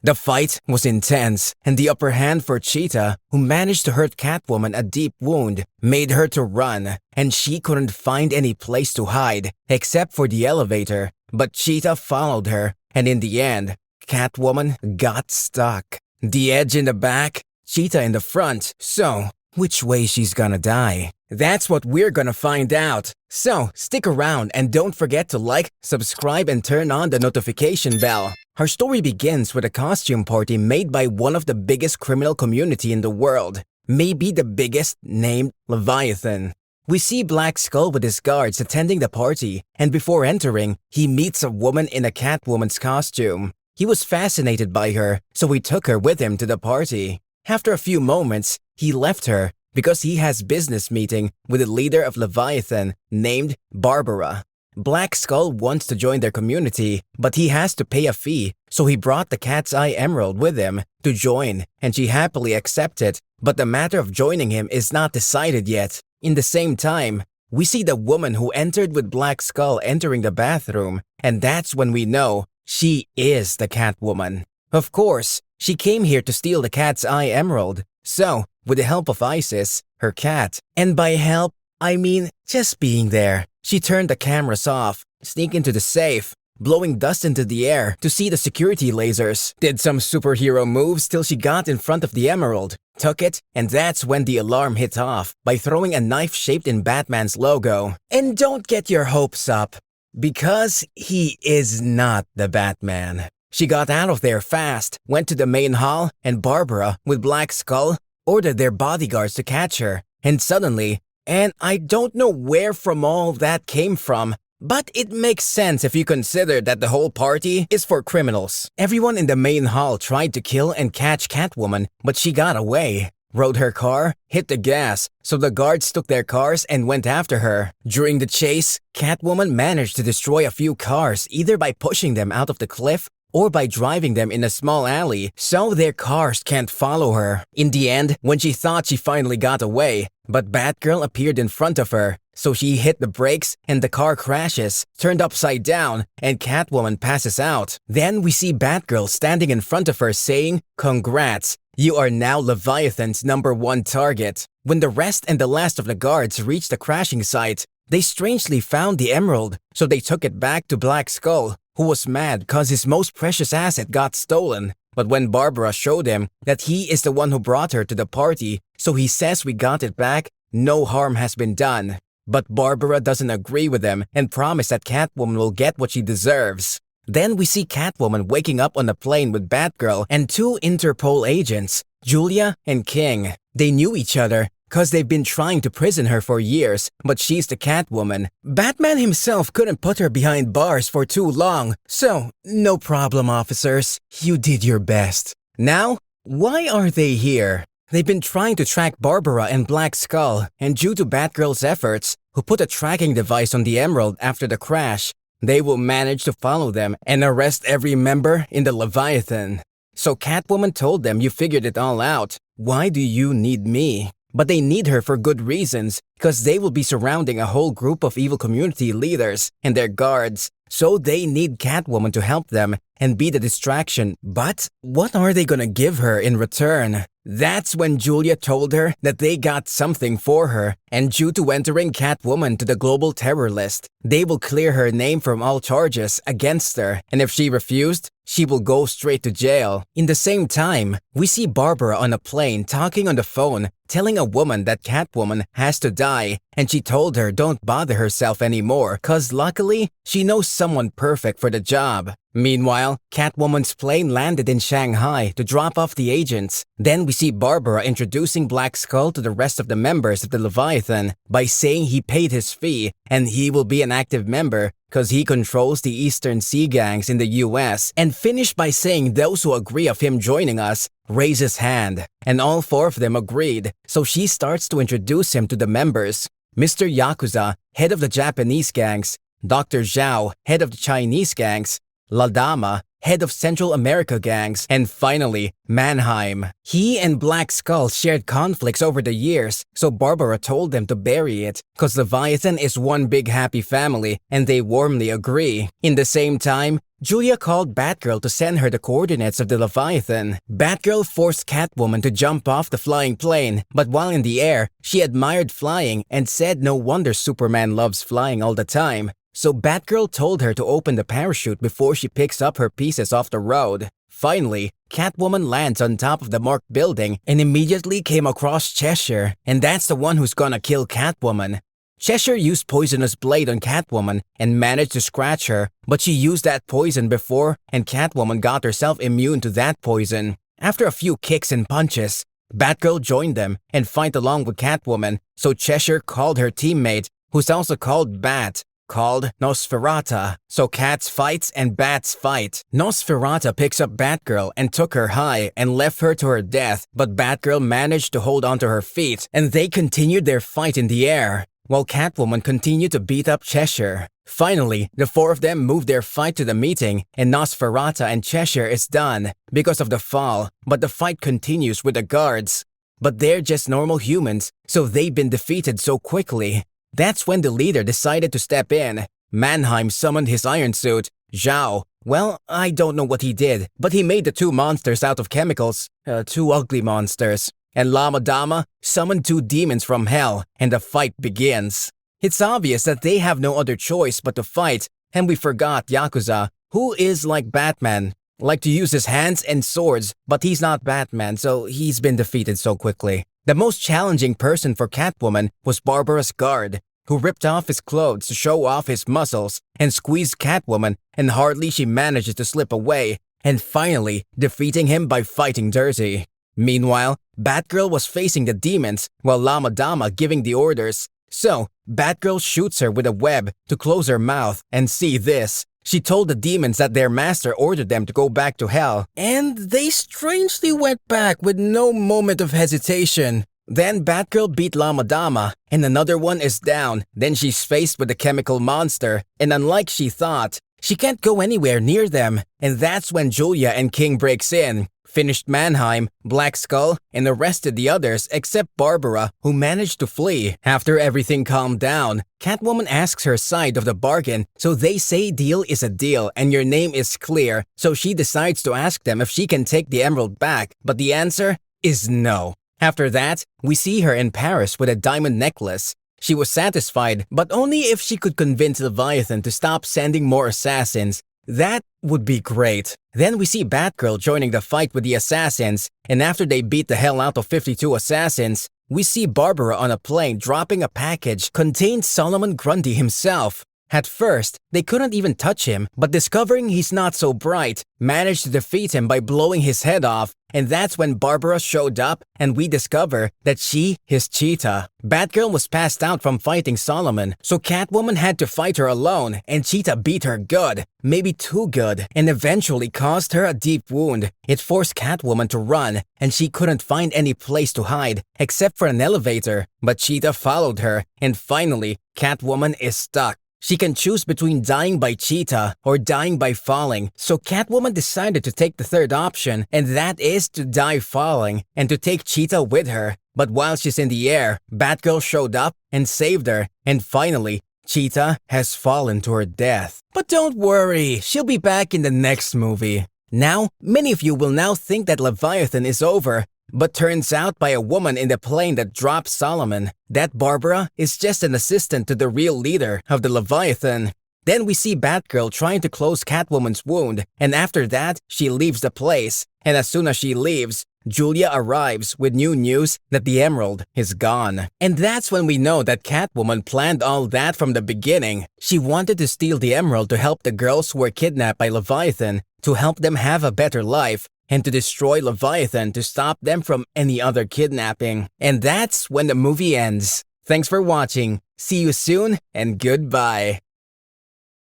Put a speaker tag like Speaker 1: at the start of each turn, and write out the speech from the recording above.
Speaker 1: The fight was intense, and the upper hand for Cheetah, who managed to hurt Catwoman a deep wound, made her to run, and she couldn't find any place to hide except for the elevator. But Cheetah followed her, and in the end, Catwoman got stuck. The Edge in the back, Cheetah in the front. So, which way she's gonna die? That's what we're gonna find out. So, stick around and don't forget to like, subscribe, and turn on the notification bell. Our story begins with a costume party made by one of the biggest criminal community in the world. Maybe the biggest, named Leviathan. We see Black Skull with his guards attending the party, and before entering, he meets a woman in a Catwoman's costume. He was fascinated by her, so he took her with him to the party. After a few moments, he left her because he has business meeting with the leader of Leviathan named Barbara. Black Skull wants to join their community, but he has to pay a fee, so he brought the Cat's Eye Emerald with him to join, and she happily accepted, but the matter of joining him is not decided yet. In the same time, we see the woman who entered with Black Skull entering the bathroom, and that's when we know she is the Catwoman. Of course, she came here to steal the Cat's Eye Emerald, so, with the help of Isis, her cat, and by help, I mean just being there, she turned the cameras off, sneaked into the safe, blowing dust into the air to see the security lasers, did some superhero moves till she got in front of the emerald, took it, and that's when the alarm hit off by throwing a knife shaped in Batman's logo. And don't get your hopes up, because he is not the Batman. She got out of there fast, went to the main hall, and Barbara, with Black Skull, ordered their bodyguards to catch her. And suddenly, and I don't know where from all that came from, but it makes sense if you consider that the whole party is for criminals. Everyone in the main hall tried to kill and catch Catwoman, but she got away. Rode her car, hit the gas, so the guards took their cars and went after her. During the chase, Catwoman managed to destroy a few cars either by pushing them out of the cliff or by driving them in a small alley so their cars can't follow her. In the end, when she thought she finally got away, but Batgirl appeared in front of her, so she hit the brakes and the car crashes, turned upside down, and Catwoman passes out. Then we see Batgirl standing in front of her saying, "Congrats, you are now Leviathan's #1 target." When the rest and the last of the guards reached the crashing site, they strangely found the emerald, so they took it back to Black Skull, who was mad cause his most precious asset got stolen. But when Barbara showed him that he is the one who brought her to the party, so he says we got it back, no harm has been done. But Barbara doesn't agree with him and promised that Catwoman will get what she deserves. Then we see Catwoman waking up on a plane with Batgirl and 2 Interpol agents, Julia and King. They knew each other cause they've been trying to prison her for years, but she's the Catwoman. Batman himself couldn't put her behind bars for too long, so no problem, officers. You did your best. Now, why are they here? They've been trying to track Barbara and Black Skull, and due to Batgirl's efforts, who put a tracking device on the emerald after the crash, they will manage to follow them and arrest every member in the Leviathan. So Catwoman told them, "You figured it all out. Why do you need me?" But they need her for good reasons, because they will be surrounding a whole group of evil community leaders and their guards, so they need Catwoman to help them and be the distraction. But what are they gonna give her in return? That's when Julia told her that they got something for her, and due to entering Catwoman to the global terror list, they will clear her name from all charges against her, and if she refused, she will go straight to jail. In the same time, we see Barbara on a plane talking on the phone, telling a woman that Catwoman has to die, and she told her don't bother herself anymore cause luckily, she knows someone perfect for the job. Meanwhile, Catwoman's plane landed in Shanghai to drop off the agents. Then we see Barbara introducing Black Skull to the rest of the members of the Leviathan by saying he paid his fee and he will be an active member cause he controls the Eastern Sea gangs in the US, and finished by saying those who agree of him joining us raise his hand. And all 4 of them agreed, so she starts to introduce him to the members. Mr. Yakuza, head of the Japanese gangs, Dr. Zhao, head of the Chinese gangs, La Dama, head of Central America gangs, and finally, Mannheim. He and Black Skull shared conflicts over the years, so Barbara told them to bury it, cause Leviathan is one big happy family, and they warmly agree. In the same time, Julia called Batgirl to send her the coordinates of the Leviathan. Batgirl forced Catwoman to jump off the flying plane, but while in the air, she admired flying and said no wonder Superman loves flying all the time. So Batgirl told her to open the parachute before she picks up her pieces off the road. Finally, Catwoman lands on top of the marked building and immediately came across Cheshire, and that's the one who's gonna kill Catwoman. Cheshire used Poisonous Blade on Catwoman and managed to scratch her, but she used that poison before and Catwoman got herself immune to that poison. After a few kicks and punches, Batgirl joined them and fight along with Catwoman, so Cheshire called her teammate, who's also called Bat, called Nosferata. So Cats fights and Bats fight. Nosferata picks up Batgirl and took her high and left her to her death, but Batgirl managed to hold onto her feet and they continued their fight in the air, while Catwoman continued to beat up Cheshire. Finally, the four of them moved their fight to the meeting and Nosferata and Cheshire is done because of the fall, but the fight continues with the guards. But they're just normal humans, so they've been defeated so quickly. That's when the leader decided to step in. Mannheim summoned his iron suit, Zhao. Well, I don't know what he did, but he made the two monsters out of chemicals. Two ugly monsters. And Lama Dama summoned two demons from hell, and the fight begins. It's obvious that they have no other choice but to fight, and we forgot Yakuza, who is like Batman, like to use his hands and swords, but he's not Batman, so he's been defeated so quickly. The most challenging person for Catwoman was Barbara's guard, who ripped off his clothes to show off his muscles and squeezed Catwoman, and hardly she manages to slip away, and finally defeating him by fighting dirty. Meanwhile, Batgirl was facing the demons while Lama Dama giving the orders. So, Batgirl shoots her with a web to close her mouth and see this. She told the demons that their master ordered them to go back to hell, and they strangely went back with no moment of hesitation. Then Batgirl beat Lama Dama, and another one is down. Then she's faced with the chemical monster, and unlike she thought, she can't go anywhere near them. And that's when Julia and King breaks in, finished Mannheim, Black Skull, and arrested the others except Barbara, who managed to flee. After everything calmed down, Catwoman asks her side of the bargain, so they say deal is a deal and your name is clear, so she decides to ask them if she can take the emerald back, but the answer is no. After that, we see her in Paris with a diamond necklace. She was satisfied, but only if she could convince Leviathan to stop sending more assassins. That would be great. Then we see Batgirl joining the fight with the assassins, and after they beat the hell out of 52 assassins, we see Barbara on a plane dropping a package contained Solomon Grundy himself. At first, they couldn't even touch him, but discovering he's not so bright, managed to defeat him by blowing his head off, and that's when Barbara showed up and we discover that she is Cheetah. Batgirl was passed out from fighting Solomon, so Catwoman had to fight her alone, and Cheetah beat her good, maybe too good, and eventually caused her a deep wound. It forced Catwoman to run, and she couldn't find any place to hide except for an elevator, but Cheetah followed her, and finally, Catwoman is stuck. She can choose between dying by Cheetah or dying by falling, so Catwoman decided to take the third option, and that is to die falling and to take Cheetah with her. But while she's in the air, Batgirl showed up and saved her, and finally, Cheetah has fallen to her death. But don't worry, she'll be back in the next movie. Now, many of you will now think that Leviathan is over, but turns out by a woman in the plane that dropped Solomon, that Barbara is just an assistant to the real leader of the Leviathan. Then we see Batgirl trying to close Catwoman's wound, and after that, she leaves the place. And as soon as she leaves, Julia arrives with new news that the emerald is gone. And that's when we know that Catwoman planned all that from the beginning. She wanted to steal the emerald to help the girls who were kidnapped by Leviathan, to help them have a better life, and to destroy Leviathan to stop them from any other kidnapping. And that's when the movie ends. Thanks for watching. See you soon, and goodbye.